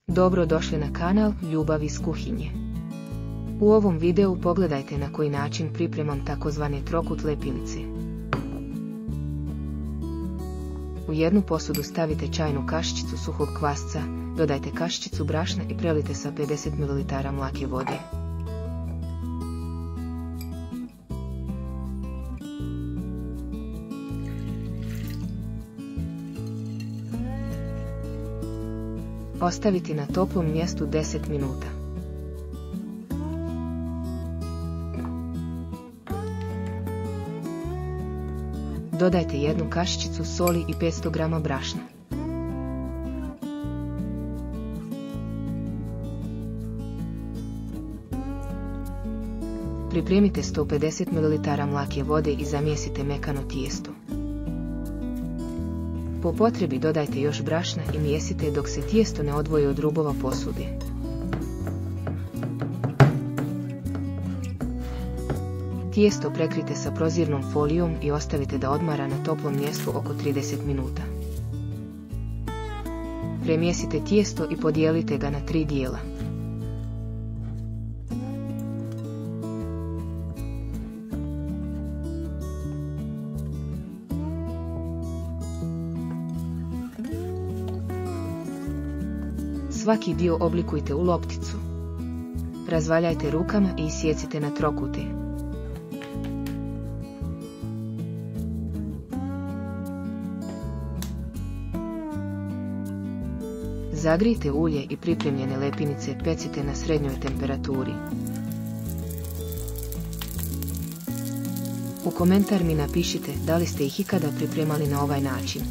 Dobro došli na kanal Ljubav iz kuhinje. U ovom videu pogledajte na koji način pripremam takozvani trokut lepinice. U jednu posudu stavite čajnu kašičicu suhog kvasca, dodajte kašičicu brašna i prelijte sa 50 ml mlake vode. Ostaviti na toplom mjestu 10 minuta. Dodajte jednu kašičicu soli i 500 g brašna. Pripremite 150 ml mlake vode i zamjesite mekano tijesto. Po potrebi dodajte još brašna i mijesite dok se tijesto ne odvoji od rubova posude. Tijesto prekrijte sa prozirnom folijom i ostavite da odmara na toplom mjestu oko 30 minuta. Premjesite tijesto i podijelite ga na 3 dijela. Svaki dio oblikujte u lopticu. Razvaljajte rukama i isjecite na trokute. Zagrijte ulje i pripremljene lepinice pecite na srednjoj temperaturi. U komentar mi napišite da li ste ih ikada pripremali na ovaj način.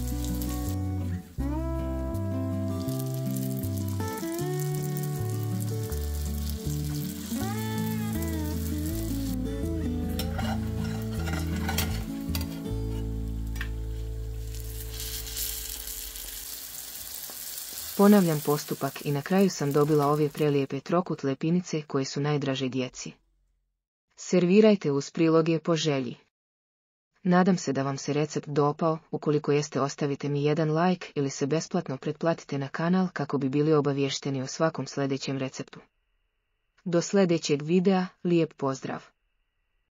Ponavljam postupak i na kraju sam dobila ove prelijepe trokut lepinice koje su najdraže djeci. Servirajte uz priloge po želji. Nadam se da vam se recept dopao, ukoliko jeste ostavite mi jedan like ili se besplatno pretplatite na kanal kako bi bili obavješteni o svakom sljedećem receptu. Do sljedećeg videa, lijep pozdrav!